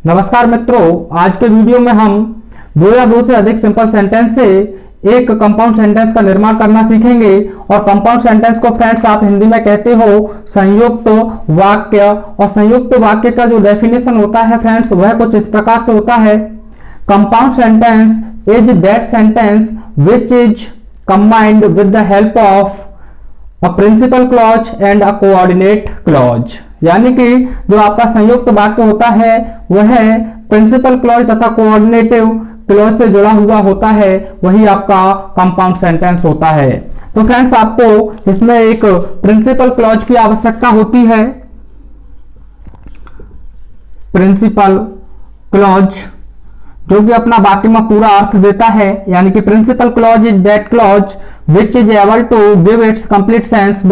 नमस्कार मित्रों, आज के वीडियो में हम दो या दो से अधिक सिंपल सेंटेंस से एक कंपाउंड सेंटेंस का निर्माण करना सीखेंगे। और कंपाउंड सेंटेंस को फ्रेंड्स आप हिंदी में कहते हो संयुक्त वाक्य। और संयुक्त वाक्य का जो डेफिनेशन होता है फ्रेंड्स वह कुछ इस प्रकार से होता है। Compound sentence is that sentence which is combined with the help of a principal clause and a coordinate clause. यानी कि जो आपका संयुक्त वाक्य होता है वह प्रिंसिपल क्लॉज तथा कोऑर्डिनेटिव क्लॉज से जुड़ा हुआ होता है, वही आपका कंपाउंड सेंटेंस होता है। तो फ्रेंड्स आपको इसमें एक प्रिंसिपल क्लॉज की आवश्यकता होती है। प्रिंसिपल क्लॉज जो कि अपना वाक्य में पूरा अर्थ देता है, यानी कि principal clause is that clause which is able to give its complete sense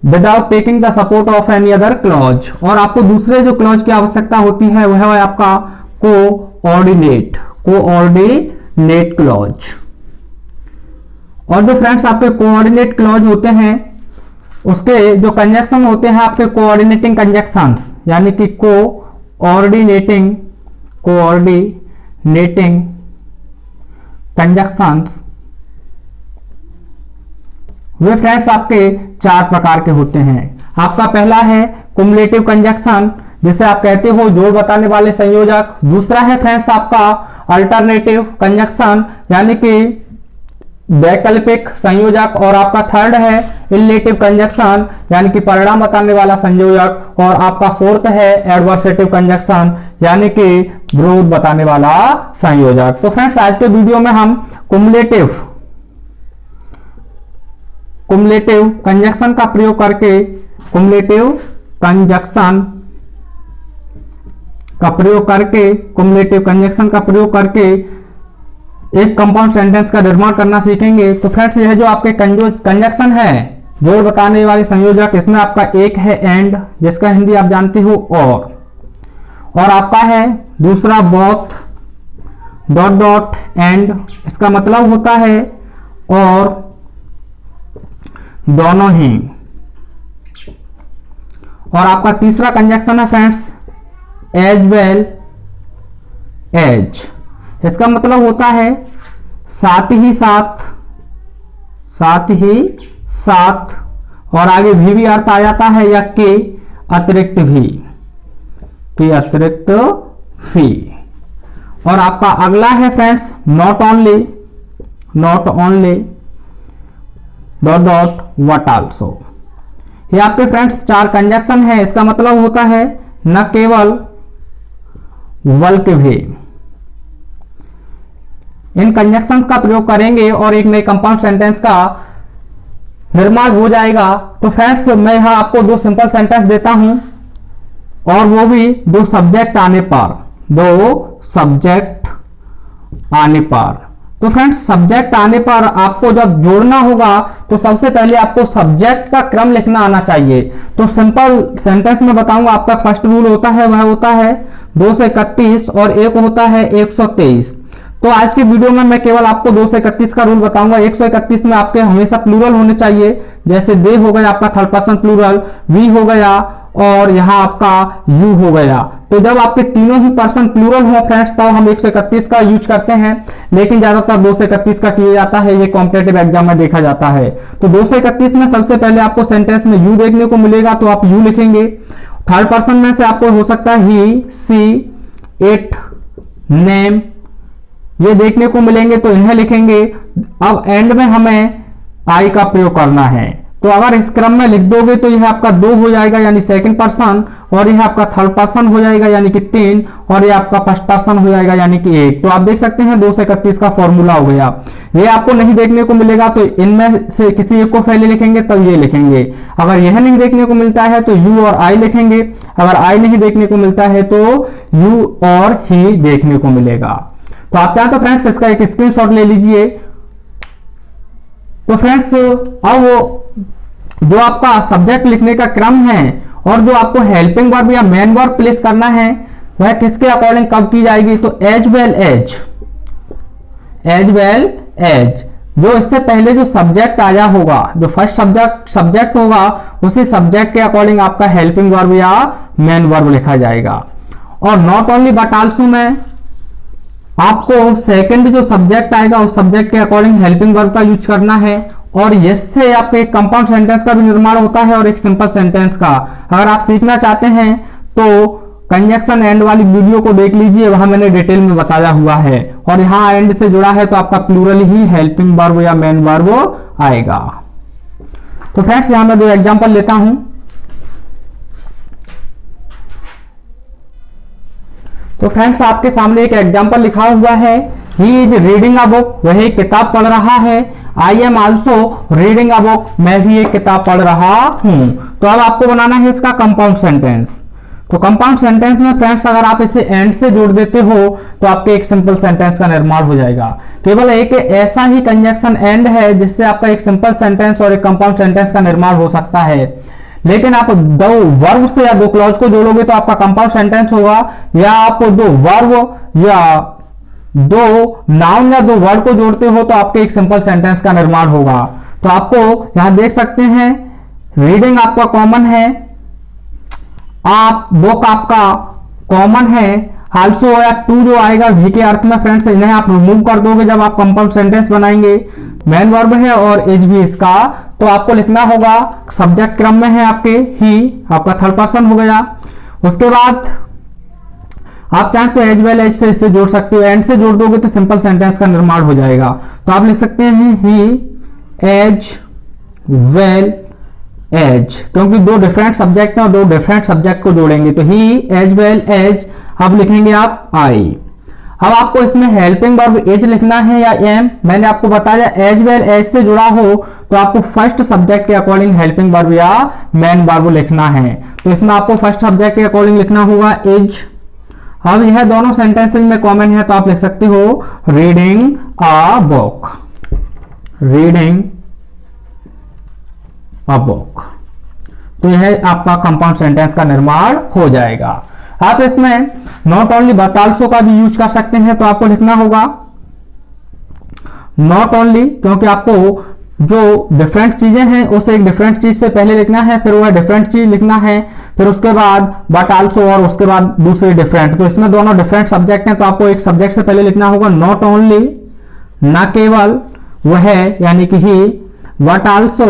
without taking the support of any other clause. और आपको दूसरे जो क्लॉज की आवश्यकता होती है वह है आपका कोऑर्डिनेट क्लॉज। और जो फ्रेंड्स आपके कोऑर्डिनेट क्लॉज होते हैं उसके जो कंजक्शन होते हैं आपके कोऑर्डिनेटिंग कंजक्शंस, यानी कि कोऑर्डिनेटिंग कंजक्शंस वे फ्रेंड्स आपके चार प्रकार के होते हैं। आपका पहला है कुमुलेटिव कंजक्शन, जिसे आप कहते हो जोड़ बताने वाले संयोजक। दूसरा है फ्रेंड्स आपका अल्टरनेटिव कंजक्शन, यानी कि वैकल्पिक संयोजक। और आपका थर्ड है इलेटिव कंजक्शन, यानी कि परिणाम बताने वाला संयोजक। और आपका फोर्थ है एडवर्सेटिव कंजक्शन, यानी कि विरोध बताने वाला संयोजक। तो फ्रेंड्स आज के वीडियो में हम कुमुलेटिव कंजक्शन का प्रयोग करके कुमुलेटिव कंजक्शन का प्रयोग करके एक कंपाउंड सेंटेंस का निर्माण करना सीखेंगे। तो फ्रेंड्स यह जो आपके कंजक्शन है जोड़ बताने वाले संयोजक, इसमें आपका एक है एंड, जिसका हिंदी आप जानते हो और आपका है दूसरा बोथ डॉट एंड, इसका मतलब होता है और दोनों ही। और आपका तीसरा कंजक्शन है फ्रेंड्स एज वेल एज, इसका मतलब होता है साथ ही साथ। और आगे भी अर्थ आ जाता है या के अतिरिक्त भी। और आपका अगला है friends not only dot what also. ये आपके फ्रेंड्स चार कंजक्शन है, इसका मतलब होता है न केवल बल्कि भी। इन कंजक्शंस का प्रयोग करेंगे और एक नए कंपाउंड सेंटेंस का निर्माण हो जाएगा। तो फ्रेंड्स मैं यहां आपको दो सिंपल सेंटेंस देता हूं और वो भी दो सब्जेक्ट आने पर। तो फ्रेंड्स सब्जेक्ट आने पर आपको जब जोड़ना होगा तो सबसे पहले आपको सब्जेक्ट का क्रम लिखना आना चाहिए। तो सिंपल सेंटेंस में बताऊंगा, आपका फर्स्ट रूल होता है वह होता है 2 से 31 और एक होता है 123। तो आज की वीडियो में मैं केवल आपको 2 से 31 का रूल बताऊंगा। 131 में आपके हमेशा प्लूरल होने चाहिए, जैसे दे हो गया आपका थर्ड पर्सन प्लूरल, वी हो गया और यहां आपका यू हो गया। तो जब आपके तीनों ही पर्सन प्लूरल हो फ्रेंड्स तब हम 131 का यूज करते हैं, लेकिन ज्यादातर 2 से 31 का किया जाता है, ये कॉम्पिटिटिव एग्जाम में देखा जाता है। तो 2 से 31 में सबसे पहले आपको सेंटेंस में यू देखने को मिलेगा, तो आप यू लिखेंगे। थर्ड पर्सन में से आपको हो सकता है ही, सी, इट, नेम, ये देखने को मिलेंगे, तो इन्हें लिखेंगे। अब एंड में हमें आई का प्रयोग करना है, तो अगर इस क्रम में लिख दोगे तो यह आपका 2 हो जाएगा यानी सेकंड पर्सन, और यह आपका थर्ड पर्सन हो जाएगा यानी कि 3, और यह आपका फर्स्ट पर्सन हो जाएगा यानी कि 1। तो आप देख सकते हैं 2 से 31 का फॉर्मूला हो गया। ये आपको नहीं देखने को मिलेगा तो इनमें से किसी एक को पहले लिखेंगे तब ये लिखेंगे। अगर यह नहीं देखने को मिलता है तो यू और आई लिखेंगे। अगर आई नहीं देखने को मिलता है तो यू और ही देखने को मिलेगा। तो आप चाहें तो फ्रेंड्स इसका एक स्क्रीनशॉट ले लीजिए। तो फ्रेंड्स अब जो आपका सब्जेक्ट लिखने का क्रम है और जो आपको हेल्पिंग वर्ब या मेन वर्ब प्लेस करना है वह किसके अकॉर्डिंग कब की जाएगी, तो एज वेल एज जो इससे पहले जो सब्जेक्ट आया होगा, जो फर्स्ट सब्जेक्ट होगा, उसी सब्जेक्ट के अकॉर्डिंग आपका हेल्पिंग वर्ब या मेन वर्ब लिखा जाएगा। और नॉट ओनली बट आल्सो में आपको सेकंड जो सब्जेक्ट आएगा उस सब्जेक्ट के अकॉर्डिंग हेल्पिंग वर्ब का यूज करना है। और इससे आपके एक कंपाउंड सेंटेंस का भी निर्माण होता है और एक सिंपल सेंटेंस का। अगर आप सीखना चाहते हैं तो कंजक्शन एंड वाली वीडियो को देख लीजिए, वहां मैंने डिटेल में बताया हुआ है। और यहाँ एंड से जुड़ा है तो आपका प्लूरल ही हेल्पिंग वर्ब या मेन वर्ब आएगा। तो फ्रेंड्स यहां मैं 2 एग्जांपल लेता हूं। तो फ्रेंड्स आपके सामने एक एग्जांपल लिखा हुआ है, he is reading a book, वह एक किताब पढ़ रहा है। I am also reading a book, मैं भी एक किताब पढ़ रहा हूं। तो अब आपको बनाना है इसका कंपाउंड सेंटेंस। तो कंपाउंड सेंटेंस में फ्रेंड्स अगर आप इसे एंड से जोड़ देते हो तो आपके एक सिंपल सेंटेंस का निर्माण हो जाएगा। केवल एक ऐसा ही कंजक्शन एंड है जिससे आपका एक सिंपल सेंटेंस और एक कंपाउंड सेंटेंस का निर्माण हो सकता है। लेकिन आप 2 वर्ब से या 2 क्लॉज को जोड़ोगे तो आपका कंपाउंड सेंटेंस होगा, या आप 2 वर्ब या 2 नाउन या 2 वर्ड को जोड़ते हो तो आपके एक सिंपल सेंटेंस का निर्माण होगा। तो आपको यहां देख सकते हैं रीडिंग आपका कॉमन है, आप बुक आपका कॉमन है, आल्सो या टू जो आएगा भी के अर्थ में फ्रेंड्स इन्हें आप रिमूव कर दोगे जब आप कंपाउंड सेंटेंस बनाएंगे। मेन वर्ब है और एज भी इसका, तो आपको लिखना होगा सब्जेक्ट क्रम में है आपके ही, आपका थर्ड पर्सन हो गया। उसके बाद आप चाहें तो एज वेल एज से इससे जोड़ सकते हो, एंड से जोड़ दोगे तो सिंपल सेंटेंस का निर्माण हो जाएगा। तो आप लिख सकते हैं ही एज वेल एज, क्योंकि 2 डिफरेंट सब्जेक्ट हैं और 2 डिफरेंट सब्जेक्ट को जोड़ेंगे तो ही एज वेल एज। अब लिखेंगे आप आई। अब आपको इसमें हेल्पिंग वर्ब एज लिखना है या एम, मैंने आपको बताया एज वेल एज से जुड़ा हो तो आपको फर्स्ट सब्जेक्ट के अकॉर्डिंग हेल्पिंग वर्ब या मेन वर्ब लिखना है। तो इसमें आपको फर्स्ट सब्जेक्ट के अकॉर्डिंग लिखना होगा एज। अब यह दोनों सेंटेंसेस में कॉमन है तो आप लिख सकते हो reading a book, reading a book. तो यह आपका कंपाउंड सेंटेंस का निर्माण हो जाएगा। आप इसमें नॉट ओनली बट आल्सो का भी यूज कर सकते हैं। तो आपको लिखना होगा नॉट ओनली, क्योंकि आपको जो डिफरेंट चीजें हैं उसे एक डिफरेंट चीज से पहले लिखना है, फिर वह डिफरेंट चीज लिखना है, फिर उसके बाद बट आल्सो और उसके बाद दूसरे डिफरेंट। तो इसमें दोनों डिफरेंट सब्जेक्ट हैं तो आपको एक सब्जेक्ट से पहले लिखना होगा नॉट ओनली, ना केवल वह यानी कि ही, बट आल्सो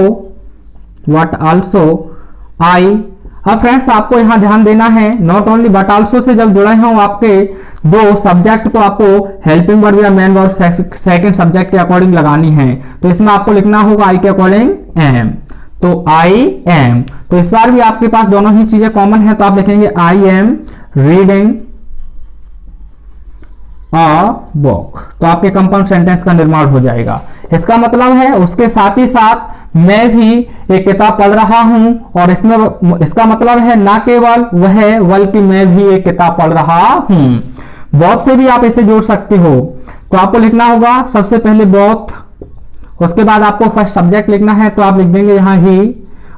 आई। अब फ्रेंड्स आपको यहां ध्यान देना है not only but also say जब जुड़े हों आपके 2 सब्जेक्ट तो आपको हेल्पिंग वर्ब या मेन वर्ब सेकंड सब्जेक्ट के अकॉर्डिंग लगानी है। तो इसमें आपको लिखना होगा आई के अकॉर्डिंग एम, तो आई एम। तो इस बार भी आपके पास दोनों ही चीजें कॉमन है तो आप लिखेंगे I am reading a book. तो आपके कंपाउंड सेंटेंस का निर्माण हो जाएगा। इसका मतलब है उसके साथ ही साथ मैं भी एक किताब पढ़ रहा हूं, और इसमें इसका मतलब है ना केवल वह बल्कि मैं भी एक किताब पढ़ रहा हूं। बहुत से भी आप इसे जोड़ सकते हो। तो आपको लिखना होगा सबसे पहले बोथ, उसके बाद आपको फर्स्ट सब्जेक्ट लिखना है तो आप लिख देंगे यहां ही,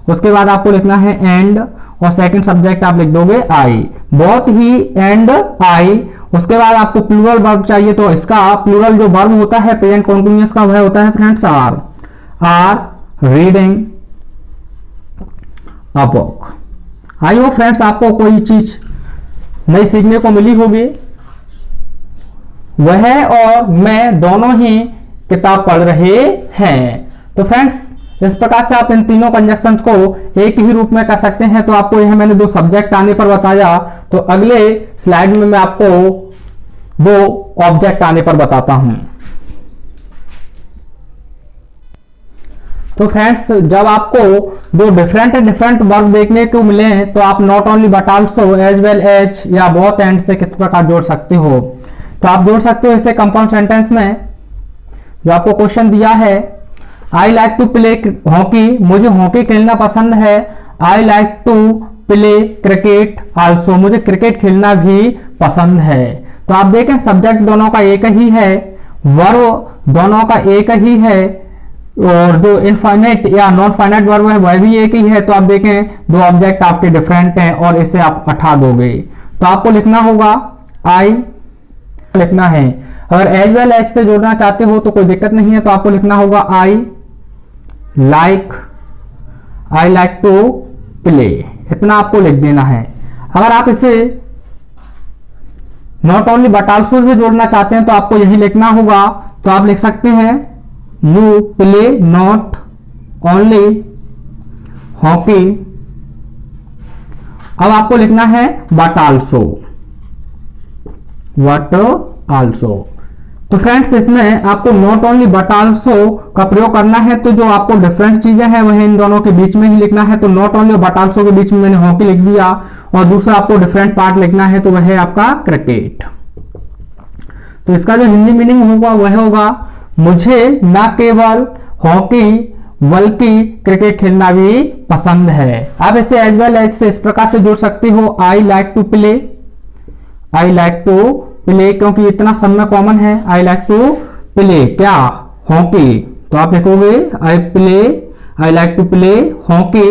उसके बाद आपको लिखना है एंड और सेकंड सब्जेक्ट आप लिख दोगे आई, बोथ ही एंड आई। उसके बाद आपको प्लूरल वर्ब चाहिए तो इसका प्लूरल जो वर्ब होता है प्रेजेंट कॉन्टिन्यूअस का वह होता है friends are reading a book. I hope friends आपको कोई चीज नई सीखने को मिली होगी। वह और मैं दोनों ही किताब पढ़ रहे हैं। तो फ्रेंड्स इस प्रकार से आप इन तीनों कंजक्शंस को एक ही रूप में कर सकते हैं। तो आपको यह मैंने 2 सब्जेक्ट आने पर बताया, तो अगले स्लाइड में मैं आपको 2 ऑब्जेक्ट आने पर बताता हूं। तो फ्रेंड्स जब आपको 2 डिफरेंट वर्ब देखने को मिले तो आप not only but also as well as या बोथ एंड से किस प्रकार जोड़ सकते हो। तो आप जोड़ सकते हो इसे कंपाउंड सेंटेंस में। जो आपको क्वेश्चन दिया है I like to play hockey, मुझे हॉकी खेलना पसंद है। I like to play cricket also, मुझे क्रिकेट खेलना भी पसंद है। तो आप देखें सब्जेक्ट दोनों का एक ही है, वर्ब दोनों का एक ही है, और जो इनफाइनाइट या नॉन फाइनाइट वर्ब है वह भी एक ही है। तो आप देखें 2 ऑब्जेक्ट आपके डिफरेंट हैं और इसे आप हटा दोगे। तो आपको लिखना होगा आई लिखना है। अगर एज वेल एज से जोड़ना चाहते हो तो कोई दिक्कत नहीं है, तो आपको लिखना होगा आई लाइक टू प्ले, इतना आपको लिख देना है। अगर आप इसे not only but also say जोड़ना चाहते हैं तो आपको यही लिखना होगा, तो आप लिख सकते हैं you play not only hockey, अब आपको लिखना है बट आल्सो, वट आल्सो। तो फ्रेंड्स इसमें आपको नॉट ओनली बट आल्सो का प्रयोग करना है, तो जो आपको डिफरेंट चीजें हैं वह इन दोनों के बीच में ही लिखना है। तो नॉट ओनली और बट आल्सो के बीच में मैंने हॉकी लिख दिया, और दूसरा आपको डिफरेंट पार्ट लिखना है, तो वह है आपका क्रिकेट। तो इसका जो हिंदी मीनिंग होगा वह होगा मुझे न केवल हॉकी बल्कि क्रिकेट खेलना भी पसंद है। आप इसे एज वेल एज से इस प्रकार से जोड़ सकते हो, I like to play, I like to play, क्योंकि इतना सब में कॉमन है। आई लाइक टू प्ले क्या, हॉकी, तो आप लिखोगे I like to play hockey.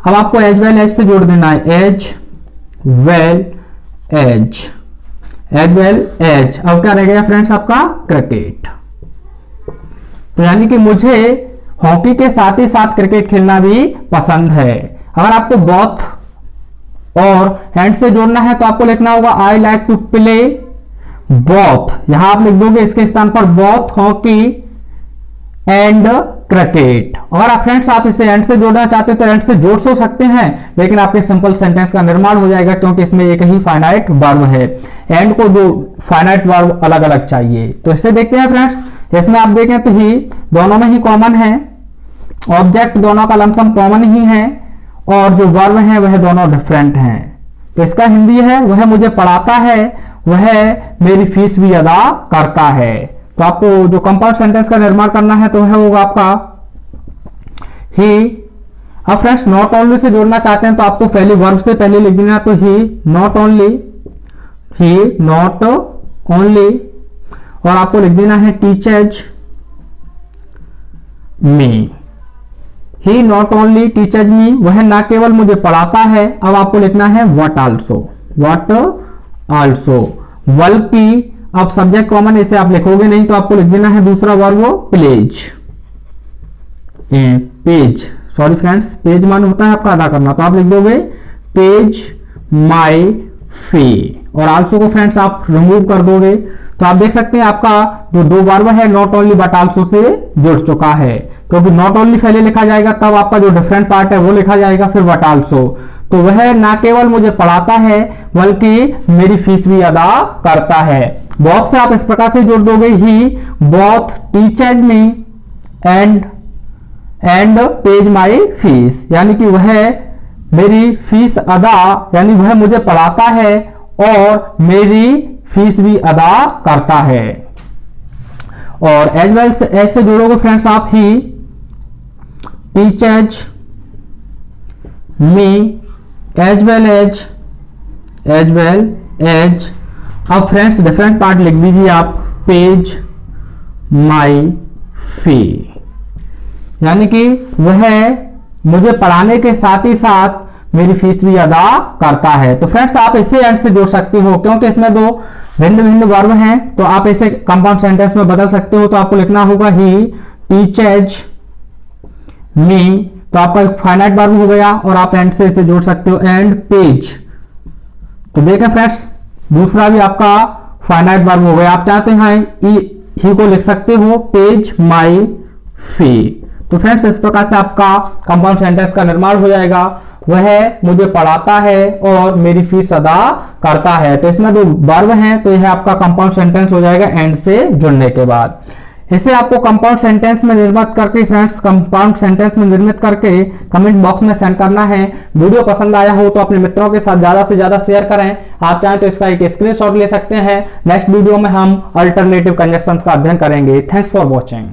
अब आपको एज वेल एज से जोड़ देना है, एज वेल एज। अब क्या रह गया फ्रेंड्स आपका क्रिकेट। तो यानी कि मुझे हॉकी के साथ ही साथ क्रिकेट खेलना भी पसंद है। अगर आपको बोथ और हैंड से जोड़ना है तो आपको लिखना होगा I like to play both, यहां आप लिख दोगे इसके स्थान पर बोथ हॉकी एंड क्रिकेट। अगर आप फ्रेंड्स आप इसे एंड से जोड़ना चाहते हैं तो एंड से जोड़ सो सकते हैं, लेकिन आपके सिंपल सेंटेंस का निर्माण हो जाएगा, क्योंकि इसमें एक ही फाइनाइट वर्ब है। एंड को दो फाइनाइट वर्ब अलग अलग चाहिए। तो इससे देखते हैं फ्रेंड्स, इसमें आप देखें तो ही दोनों में ही कॉमन है, ऑब्जेक्ट दोनों का लमसम कॉमन ही है, और जो वर्ब है वह दोनों डिफरेंट हैं। तो इसका हिंदी है वह मुझे पढ़ाता है, वह मेरी फीस भी अदा करता है। तो आपको जो कंपाउंड सेंटेंस का निर्माण करना है तो वह होगा आपका ही। अब फ्रेंड्स नॉट ओनली से जोड़ना चाहते हैं तो आपको पहले वर्ब से पहले लिख देना, तो ही नॉट ओनली, और आपको लिख देना है teaches me, he not only teaches me, वह ना केवल मुझे पढ़ाता है। अब आपको लिखना है व्हाट आल्सो, बल्कि अब सब्जेक्ट कॉमन इसे आप लिखोगे नहीं, तो आपको लिख देना है दूसरा वर्ब सॉरी फ्रेंड्स, पेज मान होता है आपका अदा करना, तो आप लिख दोगे पेज माई फी, और आल्सो को फ्रेंड्स आप रिमूव कर दोगे। तो आप देख सकते हैं आपका जो दो वर्ब है not only but also say जुड़ चुका है, क्योंकि नॉट ओनली पहले लिखा जाएगा, तब आपका जो डिफरेंट पार्ट है वो लिखा जाएगा, फिर बट आल्सो। तो वह ना केवल मुझे पढ़ाता है बल्कि मेरी फीस भी अदा करता है। बोथ से आप इस प्रकार से जोड़ दोगे, he both teaches me and pays my fees, यानी कि वह मेरी फीस अदा, यानी वह मुझे पढ़ाता है और मेरी फीस भी अदा करता है। और एज वेल से एज से जोड़ोगे फ्रेंड्स आप, he teaches me as well as. अब फ्रेंड्स डिफरेंट पार्ट लिख दीजिए आप, पेज माई फी, यानी कि वह मुझे पढ़ाने के साथ ही साथ मेरी फीस भी अदा करता है। तो फ्रेंड्स आप इसे एंड से जोड़ सकते हो, क्योंकि इसमें दो भिन्न भिन्न वर्ब हैं, तो आप इसे कंपाउंड सेंटेंस में बदल सकते हो। तो आपको लिखना होगा ही टीचर्स मी, तो आपका एक फाइनाइट वर्ब हो गया, और आप एंड से इसे जोड़ सकते हो, एंड पेज। तो देखें फ्रेंड्स दूसरा भी आपका फाइनाइट वर्ब हो गया। आप चाहते हैं ही को लिख सकते हो, पेज माई फी। तो फ्रेंड्स इस प्रकार से आपका कंपाउंड सेंटेंस का निर्माण हो जाएगा, वह मुझे पढ़ाता है और मेरी फीस अदा करता है। तो इसमें दो वर्ब हैं, तो यह आपका कंपाउंड सेंटेंस हो जाएगा एंड से जुड़ने के बाद। इसे आपको कंपाउंड सेंटेंस में निर्मित करके फ्रेंड्स कंपाउंड सेंटेंस में निर्मित करके कमेंट बॉक्स में सेंड करना है। वीडियो पसंद आया हो तो अपने मित्रों के साथ ज्यादा से ज्यादा शेयर करें। आप चाहें तो इसका एक स्क्रीनशॉट ले सकते हैं। नेक्स्ट वीडियो में हम अल्टरनेटिव कंजक्शंस का अध्ययन करेंगे। Thanks for watching.